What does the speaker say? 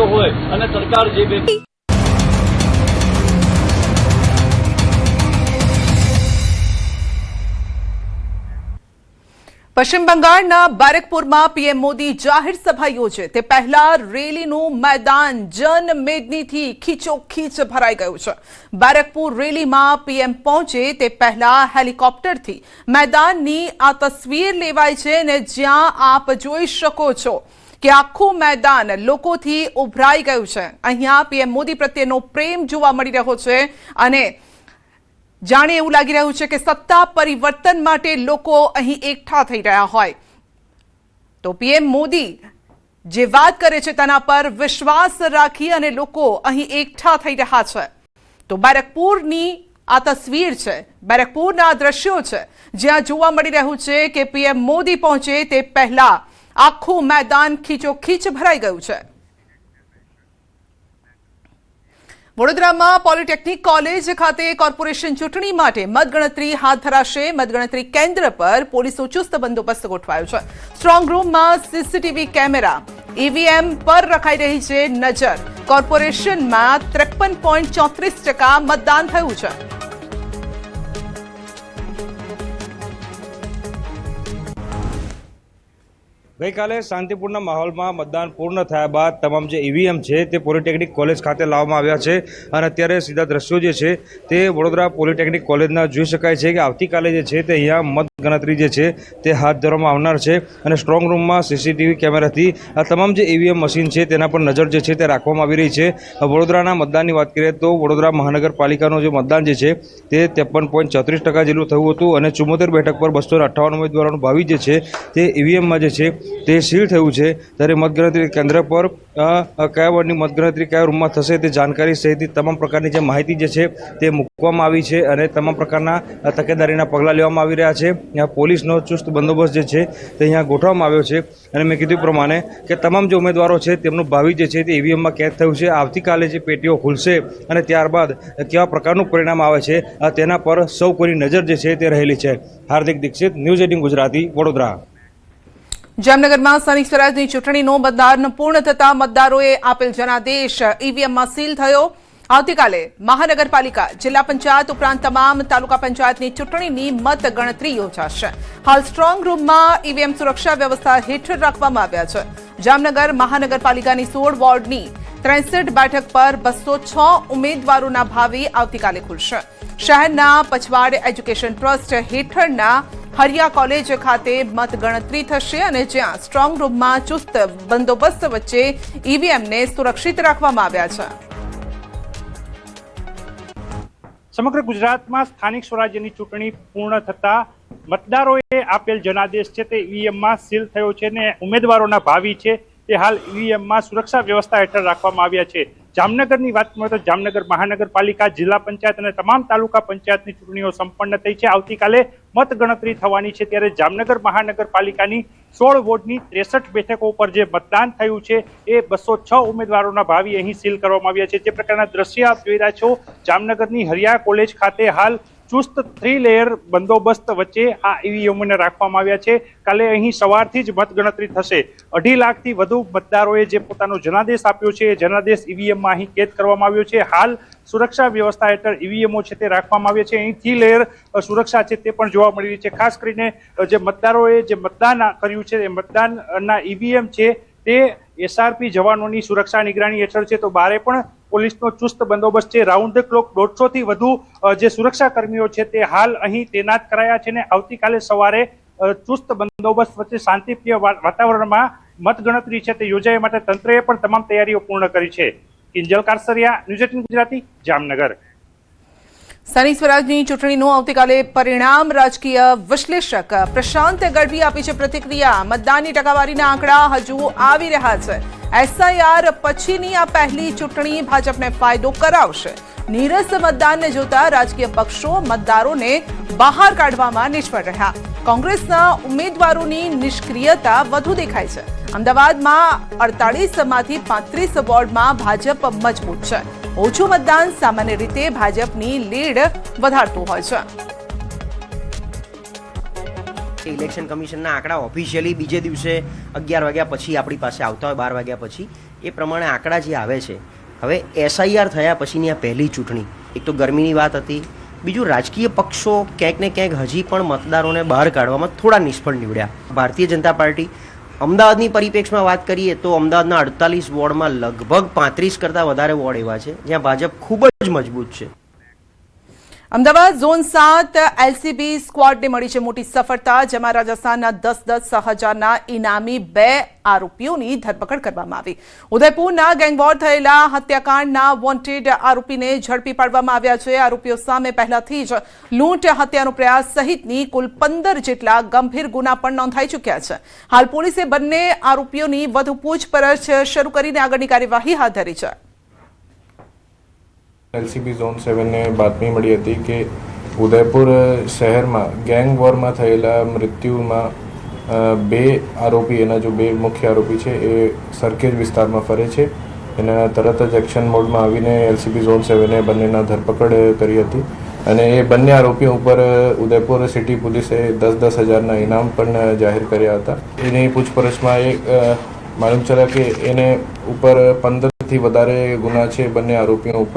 કરતો હોય અને સરકાર જે પશ્ચિમ બંગાળના બેરકપુરમાં પીએમ મોદી જાહેર સભા યોજે તે પહેલા રેલીનું મેદાન જનમેદનીથી ખીચોખીચ ભરાઈ ગયું છે। બેરકપુર રેલીમાં પીએમ પહોંચે તે પહેલા હેલિકોપ્ટરથી મેદાનની આ તસવીર લેવાઈ છે અને જ્યાં આપ જોઈ શકો છો કે આખું મેદાન લોકોથી ઉભરાઈ ગયું છે। અહીંયા પીએમ મોદી પ્રત્યેનો પ્રેમ જોવા મળી રહ્યો છે અને જાણે એવું લાગી રહ્યું છે કે સત્તા પરિવર્તન માટે લોકો અહીં એકઠા થઈ રહ્યા હોય। તો પીએમ મોદી જે વાત કરે છે તેના પર વિશ્વાસ રાખી અને લોકો અહીં એકઠા થઈ રહ્યા છે। તો બેરકપુરની આ તસવીર છે, બેરકપુરના આ દ્રશ્યો છે, જ્યાં જોવા મળી રહ્યું છે કે પીએમ મોદી પહોંચે તે પહેલા આખું મેદાન ખીચોખીચ ભરાઈ ગયું છે। વડોદરામાં પોલિટેકનિક કોલેજ ખાતે કોર્પોરેશન ચૂંટણી માટે મતગણતરી હાથ ધરાશે। મતગણતરી કેન્દ્ર પર પોલીસનો ચુસ્ત બંદોબસ્ત ગોઠવાયો છે। સ્ટ્રોંગ રૂમમાં સીસીટીવી કેમેરા, ઈવીએમ પર રખાઈ રહી છે નજર। કોર્પોરેશનમાં 53.34% મતદાન થયું છે। ગઈકાલે શાંતિપૂર્ણ માહોલમાં મતદાન પૂર્ણ થયા બાદ તમામ જે ઈવીએમ છે તે પોલિટેકનિક કોલેજ ખાતે લાવવામાં આવ્યા છે અને અત્યારે સીધા દ્રશ્યો જે છે તે વડોદરા પોલિટેકનિક કોલેજના જોઈ શકાય છે કે આવતીકાલે જે છે તે અહીંયા મતગણતરી જે છે તે હાથ ધરવામાં આવનાર છે અને સ્ટ્રોંગ રૂમમાં સીસીટીવી કેમેરાથી આ તમામ જે ઈવીએમ મશીન છે તેના પર નજર જે છે તે રાખવામાં આવી રહી છે। વડોદરાના મતદાનની વાત કરીએ તો વડોદરા મહાનગરપાલિકાનું જે મતદાન જે છે તે 53.34% જેટલું થયું હતું અને 74 બેઠક પર 258 ઉમેદવારોનું ભાવિ જે છે તે ઈવીએમમાં જે છે તે સીલ થયું છે। ત્યારે મતગણતરી કેન્દ્ર પર કયા વોર્ડની મતગણતરી કયા રૂમમાં થશે તે જાણકારી સહિતની તમામ પ્રકારની જે માહિતી જે છે તે મૂકવામાં આવી છે અને તમામ પ્રકારના તકેદારીના પગલાં લેવામાં આવી રહ્યા છે। ત્યાં પોલીસનો ચુસ્ત બંદોબસ્ત જે છે તે અહીંયા ગોઠવવામાં આવ્યો છે અને મેં કીધું પ્રમાણે કે તમામ જે ઉમેદવારો છે તેમનું ભાવિ જે છે તે ઈવીએમમાં કેદ થયું છે। આવતીકાલે જે પેટીઓ ખુલશે અને ત્યારબાદ કેવા પ્રકારનું પરિણામ આવે છે તેના પર સૌ કોઈની નજર જે છે તે રહેલી છે। હાર્દિક દીક્ષિત, ન્યૂઝ 18 ગુજરાતી, વડોદરા। જામનગરમાં સ્થાનિક સ્વરાજની ચૂંટણીનું મતદાન પૂર્ણ થતા મતદારોએ આપેલ જનાદેશ ઈવીએમમાં સીલ થયો। આવતીકાલે મહાનગરપાલિકા, જિલ્લા પંચાયત ઉપરાંત તમામ તાલુકા પંચાયતની ચૂંટણીની મતગણતરી યોજાશે। હાલ સ્ટ્રોંગ રૂમમાં ઈવીએમ સુરક્ષા વ્યવસ્થા હેઠળ રાખવામાં આવ્યા છે। જામનગર મહાનગરપાલિકાની 16 વોર્ડની 63 બેઠક પર 206 ઉમેદવારોના ભાવિ આવતીકાલે ખુલશે। શહેરના પછવાડ એજ્યુકેશન ટ્રસ્ટ હેઠળના હરિયા કોલેજ ખાતે મતગણતરી થશે અને જ્યાં સ્ટ્રોંગ રૂમમાં ચુસ્ત બંદોબસ્ત વચ્ચે ઈવીએમને સુરક્ષિત રાખવામાં આવ્યા છે। સમગ્ર ગુજરાતમાં સ્થાનિક સ્વરાજ્યની ચૂંટણી પૂર્ણ થતા મતદારોએ આપેલ જનાદેશ છે તે ઈવીએમમાં સીલ થયો છે અને ઉમેદવારોના ભાવિ છે તે હાલ ઈવીએમમાં સુરક્ષા વ્યવસ્થા હેઠળ રાખવામાં આવ્યા છે। જામનગરની વાત કરીએ તો જામનગર મહાનગરપાલિકા, જિલ્લા પંચાયત અને તમામ તાલુકા પંચાયતની ચૂંટણીઓ સંપન્ન થઈ છે। આવતીકાલે મતગણતરી થવાની છે ત્યારે જામનગર મહાનગરપાલિકાની 16 વોર્ડની 63 બેઠકો પર જે મતદાન થયું છે એ 206 ઉમેદવારોના ભાવિ અહીં સીલ કરવામાં આવ્યા છે। જે પ્રકારના દ્રશ્ય આપ જોઈ રહ્યા છો, જામનગરની હરિયા કોલેજ ખાતે હાલ ચુસ્ત 3 લેયર બંદોબસ્ત વચ્ચે આ ઈવીએમને રાખવામાં આવ્યા છે। કાલે અહીં સવારથી જ મતગણતરી થશે। 2.5 લાખથી વધુ મતદારોએ જે પોતાનો જનાદેશ આપ્યો છે એ જનાદેશ ઈવીએમમાં અહીં કેદ કરવામાં આવ્યો છે। હાલ સુરક્ષા વ્યવસ્થા હેઠળ ઈવીએમઓ છે તે રાખવામાં આવ્યા છે। અહીં 3 લેયર સુરક્ષા છે તે પણ જોવા મળી રહી છે। ખાસ કરીને જે મતદારોએ જે મતદાન કર્યું છે એ મતદાનના ઈવીએમ છે તે એસઆરપી જવાનોની સુરક્ષા નિગરાણી હેઠળ છે। તો બારે પણ પોલીસનો ચુસ્ત બંદોબસ્ત છે। રાઉન્ડ ધ ક્લોક 150 થી વધુ જે સુરક્ષા કર્મીઓ છે તે હાલ અહીં તૈનાત કરાયા છે અને આવતીકાલે સવારે ચુસ્ત બંદોબસ્ત વચ્ચે શાંતિપ્રિય વાતાવરણમાં મતગણતરી છે તે યોજાવા માટે તંત્રએ પણ તમામ તૈયારીઓ પૂર્ણ કરી છે। કિંજલ કારસરિયા, ન્યૂઝ 18 ગુજરાતી, જામનગર। સ્થાનિક સ્વરાજની ચૂંટણીનું આવતીકાલે પરિણામ રાજકીય વિશ્લેષક પ્રશાંત ગઢવી આપી છે પ્રતિક્રિયા। મતદાનની ટકાવારીના આંકડા હજુ આવી રહ્યા છે। એસઆઈઆર પછીની આ પહેલી ચૂંટણી ભાજપને ફાયદો કરાવશે। નીરસ મતદાનને જોતા રાજકીય પક્ષો મતદારોને બહાર કાઢવામાં નિષ્ફળ રહ્યા। કોંગ્રેસના ઉમેદવારોની નિષ્ક્રિયતા વધુ દેખાય છે। અમદાવાદમાં 48માંથી 35 વોર્ડમાં ભાજપ મજબૂત છે। ઓછું મતદાન સામાન્ય રીતે ભાજપની લીડ વધારતું હોય છે। ઇલેક્શન કમિશનના આંકડા ઓફિશિયલી બીજે દિવસે 11 વાગ્યા પછી આપણી પાસે આવતા હોય, 12 વાગ્યા પછી એ પ્રમાણે આંકડા જે આવે છે, હવે SIR થયા પછીની આ પહેલી ચૂંટણી, એક તો ગરમીની વાત હતી, બીજું રાજકીય પક્ષો ક્યાંક ને ક્યાંક હજી પણ મતદારોને બહાર કાઢવામાં થોડા નિષ્ફળ નીવડ્યા. ભારતીય જનતા પાર્ટી અમદાવાદની પરિપ્રેક્ષમાં વાત કરીએ તો અમદાવાદના 48 વોર્ડમાં લગભગ 35 કરતાં વધારે વોર્ડ એવા છે જ્યાં ભાજપ ખૂબ જ મજબૂત છે. અમદાવાદ ઝોન 7 LCB સ્ક્વોડને મળી છે મોટી સફળતા, જેમાં રાજસ્થાનના 10,000 ઇનામી 2 આરોપીઓની ધરપકડ કરવામાં આવી. ઉદયપુરના ગેંગવોર થયેલા હત્યાકાંડના વોન્ટેડ આરોપીને ઝડપી પાડવામાં આવ્યા છે. આરોપીઓ સામે પહેલાથી જ લૂંટ, હત્યાનો પ્રયાસ સહિતની કુલ 15 જેટલા ગંભીર ગુના પણ નોંધાઈ ચૂક્યા છે. હાલ પોલીસે બંને આરોપીઓની વધુ પૂછપરછ શરૂ કરીને આગળની કાર્યવાહી હાથ ધરી છે. LCB ઝોન 7ને બાતમી મળી હતી કે ઉદયપુર શહેરમાં ગેંગ વોરમાં થયેલા મૃત્યુમાં 2 આરોપી, એના જો 2 મુખ્ય આરોપી છે એ સરખેજ વિસ્તારમાં ફરે છે. એના તરત જ એક્શન મોડમાં આવીને LCB ઝોન 7એ બંનેના ધરપકડ કરી હતી અને એ બંને આરોપીઓ ઉપર ઉદયપુર સિટી પોલીસે 10,000 હજારના ઇનામ પણ જાહેર કર્યા હતા. એની પૂછપરછમાં માલુમ ચલા કે એને ઉપર 15થી વધારે ગુના છે બંને આરોપીઓ ઉપર.